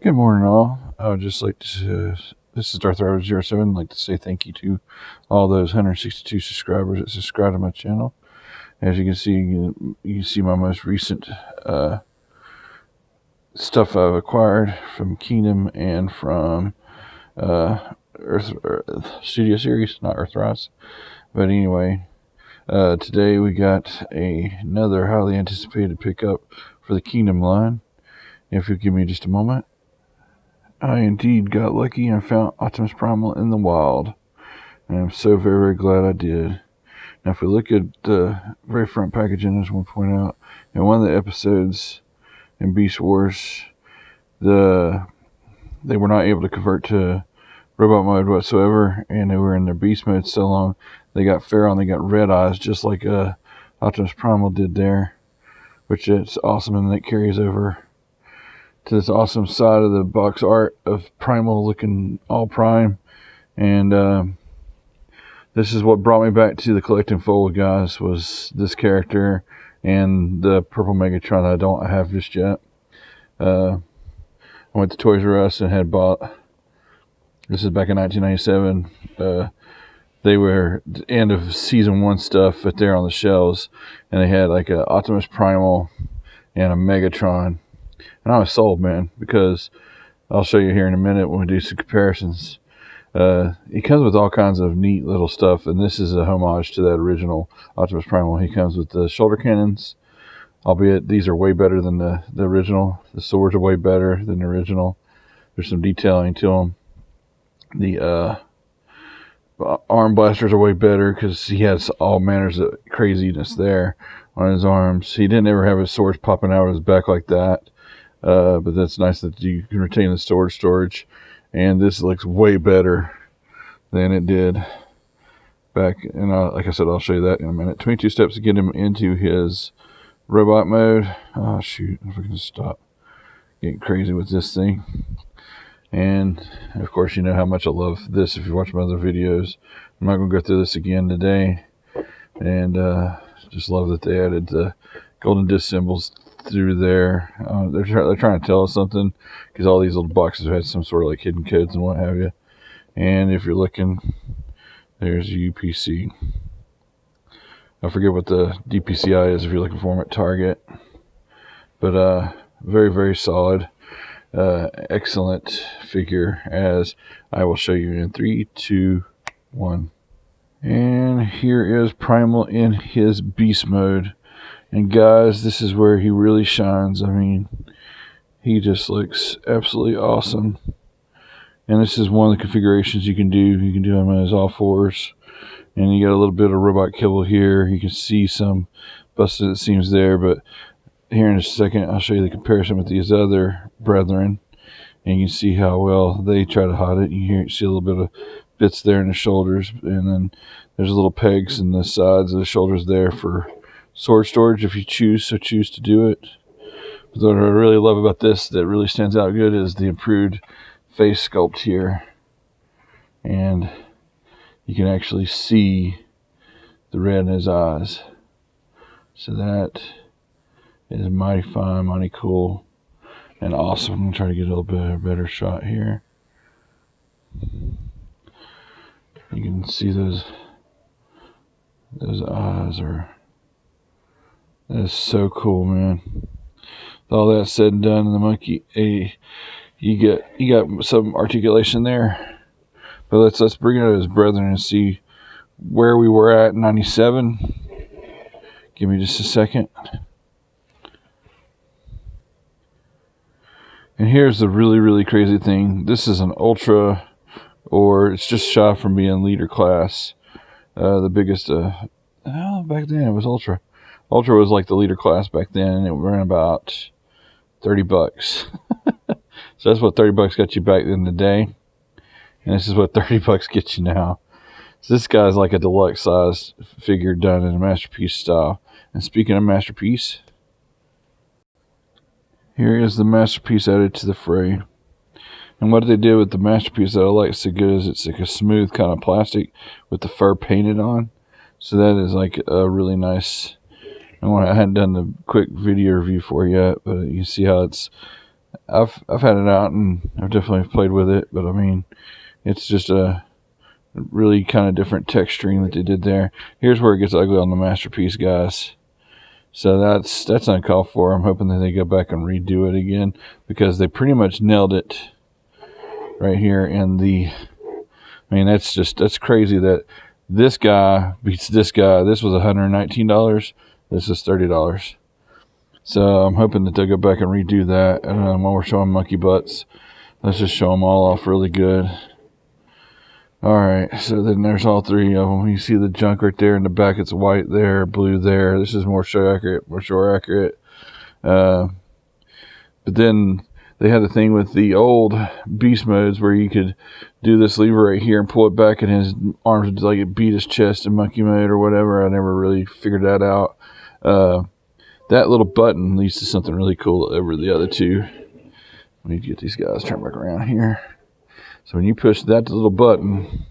Good morning, all. I would just like to, this is Darth Rider 07. I'd like to say thank you to all those 162 subscribers that subscribe to my channel. As you can see, you see my most recent stuff I've acquired from Kingdom and from Earth Studio Series, not Earthrise. But anyway, today we got another highly anticipated pickup for the Kingdom line. If you'll give me just a moment. I indeed got lucky and found Optimus Primal in the wild, and I'm so very, very glad I did. Now, if we look at the very front packaging, I just want to point out, in one of the episodes in Beast Wars, they were not able to convert to robot mode whatsoever, and they were in their beast mode so long, they got feral and they got red eyes, just like Optimus Primal did there, which is awesome, and that carries over to this awesome side of the box art of Primal looking all prime. And this is what brought me back to the collecting fold, guys, was this character and the purple Megatron that I don't have just yet. I went to Toys R Us and had bought, this is back in 1997, they were the end of season 1 stuff but they're on the shelves, and they had like a Optimus Primal and a Megatron. And I was sold, man, because I'll show you here in a minute when we do some comparisons. He comes with all kinds of neat little stuff, and this is a homage to that original Optimus Primal. He comes with the shoulder cannons, albeit these are way better than the original. The swords are way better than the original. There's some detailing to them. The arm blasters are way better because he has all manners of craziness there on his arms. He didn't ever have his swords popping out of his back like that. But that's nice that you can retain the storage, and this looks way better than it did back. And like I said, I'll show you that in a minute. 22 steps to get him into his robot mode. Oh shoot, if we can stop getting crazy with this thing. And of course, you know how much I love this if you watch my other videos. I'm not going to go through this again today, and just love that they added the golden disc symbols through there. They're trying to tell us something, because all these little boxes had some sort of like hidden codes and what have you. And if you're looking, there's UPC. I forget what the DPCI is if you're looking for them at Target, but very, very solid, excellent figure, as I will show you in 3, 2, 1. And here is Primal in his beast mode. And guys, this is where he really shines. I mean, he just looks absolutely awesome. And this is one of the configurations you can do. You can do him as all fours. And you got a little bit of robot kibble here. You can see some busted seams there. But here in a second, I'll show you the comparison with these other brethren. And you can see how well they try to hide it. You see a little bit of bits there in the shoulders. And then there's little pegs in the sides of the shoulders there for sword storage if you choose to do it. But what I really love about this that really stands out good is the improved face sculpt here, and you can actually see the red in his eyes, so that is mighty fine, mighty cool, and awesome. I'm gonna try to get a little bit better shot here. You can see those eyes are, that is so cool, man. With all that said and done, the monkey, you got some articulation there. But let's bring it to his brethren and see where we were at in 97. Give me just a second. And here's the really, really crazy thing. This is an ultra, or it's just shy from being leader class. The biggest, back then it was ultra. Ultra was like the leader class back then, and it ran about $30. So that's what $30 got you back in the day, and this is what $30 gets you now. So this guy's like a deluxe size figure done in a masterpiece style. And speaking of masterpiece, here is the masterpiece added to the fray. And what they did with the masterpiece that I like so good is it's like a smooth kind of plastic with the fur painted on. So that is like a really nice. I hadn't done the quick video review for you yet, but you see how it's I've had it out and I've definitely played with it, but I mean, it's just a really kind of different texturing that they did there. Here's where it gets ugly on the Masterpiece, guys. So that's uncalled for. I'm hoping that they go back and redo it again, because they pretty much nailed it right here in the. I mean, that's crazy that this guy beats this guy. This was $119. This is $30. So I'm hoping that they'll go back and redo that. And while we're showing monkey butts, let's just show them all off really good. Alright, so then there's all three of them. You see the junk right there in the back. It's white there, blue there. This is more show accurate. But then they had a thing with the old beast modes where you could do this lever right here and pull it back, and his arms would like beat his chest in monkey mode or whatever. I never really figured that out. That little button leads to something really cool over the other two. I need to get these guys turned back around here. So when you push that little button,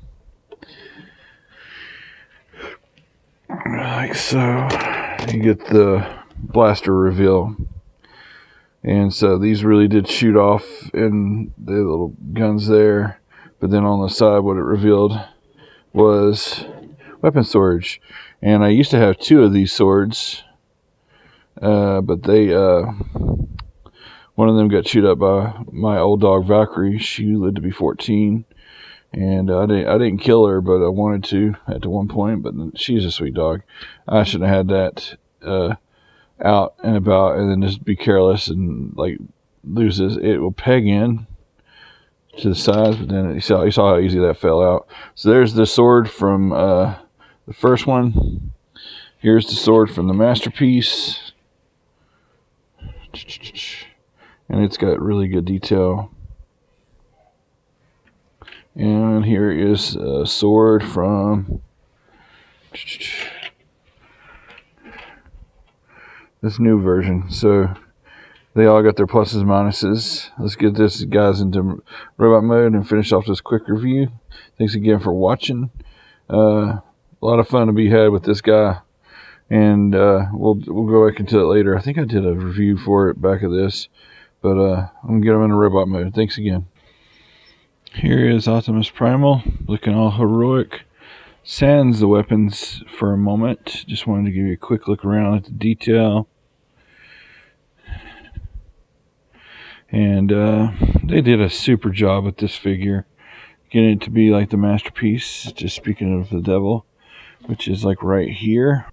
like so, you get the blaster reveal. And so these really did shoot off in the little guns there. But then on the side, what it revealed was weapon storage. And I used to have 2 of these swords, but they... one of them got chewed up by my old dog Valkyrie. She lived to be 14, and I didn't kill her, but I wanted to at one point. But she's a sweet dog. I shouldn't have had that out and about, and then just be careless and like lose this. It will peg in to the sides, but then you saw how easy that fell out. So there's the sword from the first one. Here's the sword from the Masterpiece. And it's got really good detail. And here is a sword from this new version. So they all got their pluses and minuses. Let's get this guys into robot mode and finish off this quick review. Thanks again for watching. A lot of fun to be had with this guy. And we'll go back into it later. I think I did a review for it back of this. But I'm going to get him in a robot mode. Thanks again. Here is Optimus Primal, looking all heroic. Sans the weapons for a moment. Just wanted to give you a quick look around at the detail. And they did a super job with this figure. Getting it to be like the Masterpiece. Just speaking of the devil, which is like right here.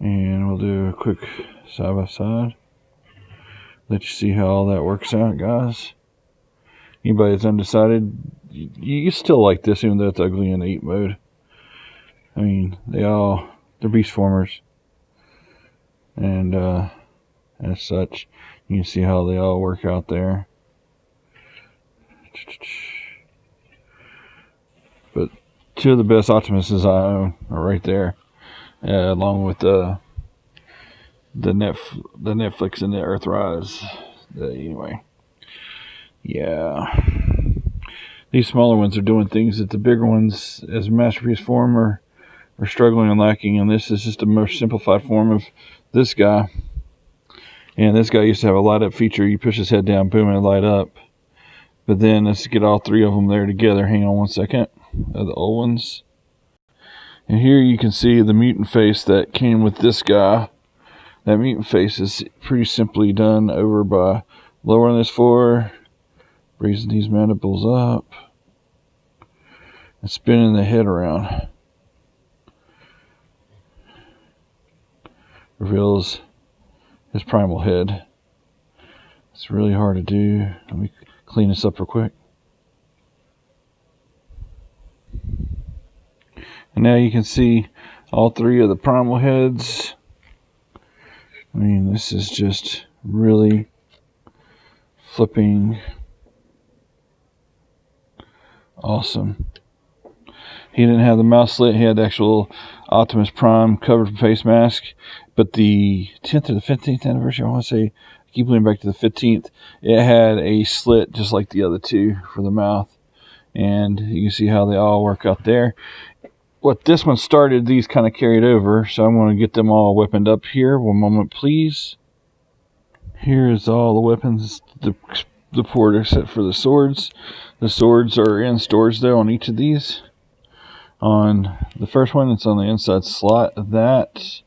And we'll do a quick side by side. Let you see how all that works out, guys. Anybody that's undecided, you still like this, even though it's ugly in 8 mode. I mean, they're beast formers. And as such, you can see how they all work out there. But 2 of the best Optimuses I own are right there, along with the Netflix and the Earthrise. Anyway, yeah, these smaller ones are doing things that the bigger ones, as Masterpiece form, are struggling and lacking. And this is just a more simplified form of this guy. And this guy used to have a light up feature. You push his head down, boom, and it light up. But then let's get all 3 of them there together. Hang on one second. The old ones. And here you can see the mutant face that came with this guy. That mutant face is pretty simply done over by lowering this floor, raising these mandibles up, and spinning the head around. Reveals his primal head. It's really hard to do. Let me clean this up real quick. And now you can see all 3 of the primal heads. I mean, this is just really flipping awesome. He didn't have the mouth slit. He had the actual Optimus Prime covered face mask. But the 10th or the 15th anniversary, I want to say, I keep going back to the 15th, it had a slit just like the other 2 for the mouth. And you can see how they all work out there. What this one started, these kind of carried over. So I'm going to get them all weaponed up here. One moment, please. Here is all the weapons, the port except for the swords. The swords are in storage though on each of these. On the first one, it's on the inside slot of that.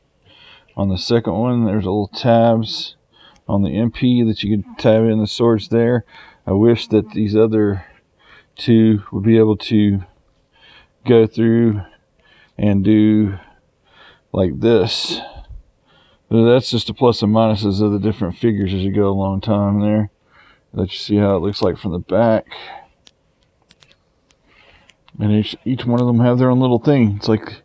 On the second one, there's little tabs on the MP that you can tab in the swords there. I wish that these other two would be able to go through and do like this. But that's just the plus and minuses of the different figures as you go along time there. Let you see how it looks like from the back. And each one of them have their own little thing. It's like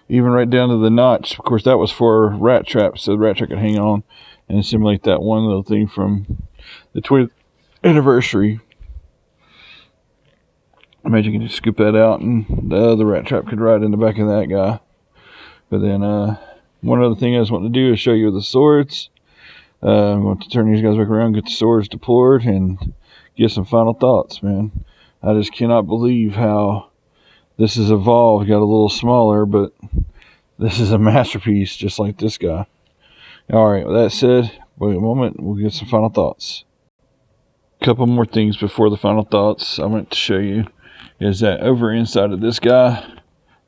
even right down to the notch. Of course, that was for rat traps, so the rat trap could hang on and simulate that one little thing from the 20th anniversary. Imagine you can just scoop that out and the other rat trap could ride in the back of that guy. But then one other thing I just want to do is show you the swords. I'm going to turn these guys back around, get the swords deployed, and get some final thoughts, man. I just cannot believe how this has evolved. Got a little smaller, but this is a masterpiece, just like this guy. Alright, with that said, wait a moment, we'll get some final thoughts. A couple more things before the final thoughts I want to show you is that over inside of this guy,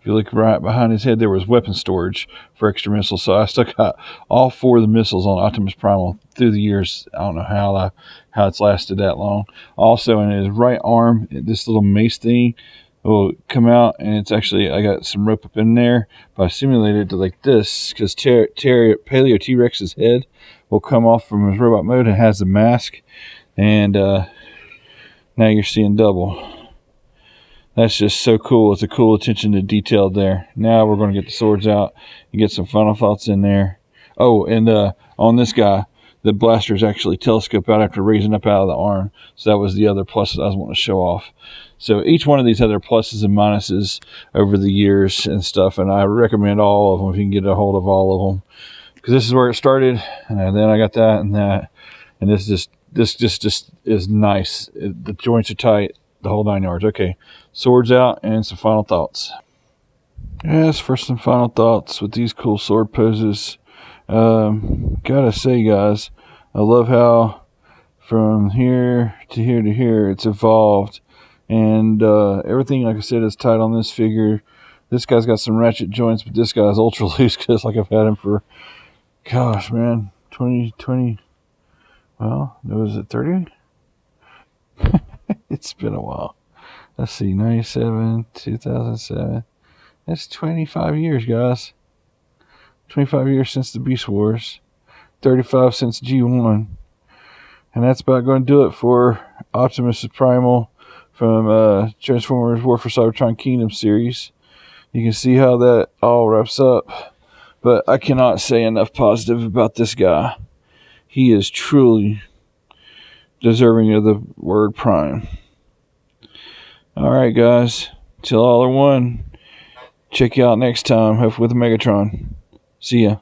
if you look right behind his head, there was weapon storage for extra missiles. So I stuck out all 4 of the missiles on Optimus Primal through the years. I don't know how it's lasted that long. Also, in his right arm, this little mace thing will come out, and it's actually, I got some rope up in there, but I simulated to like this because Paleo T-Rex's head will come off from his robot mode and has the mask, and now you're seeing double. That's just so cool. It's a cool attention to detail there. Now we're going to get the swords out and get some final thoughts in there. Oh, and on this guy, the blasters actually telescope out after raising up out of the arm. So that was the other plus that I was wanting to show off. So each one of these had their pluses and minuses over the years and stuff. And I recommend all of them if you can get a hold of all of them. Because this is where it started. And then I got that and that. And this just is nice. The joints are tight. The whole 9 yards. Okay, swords out and some final thoughts. As for some final thoughts with these cool sword poses, gotta say, guys, I love how from here to here to here it's evolved, and everything, like I said, is tight on this figure. This guy's got some ratchet joints, but this guy's ultra loose because like I've had him for, gosh, man, 20. Well, was it 30? It's been a while. Let's see, 97, 2007. That's 25 years, guys. 25 years since the Beast Wars. 35 since G1. And that's about going to do it for Optimus Primal from Transformers War for Cybertron Kingdom series. You can see how that all wraps up. But I cannot say enough positive about this guy. He is truly deserving of the word prime. Alright, guys, till all are one, check you out next time, hopefully with a Megatron. See ya.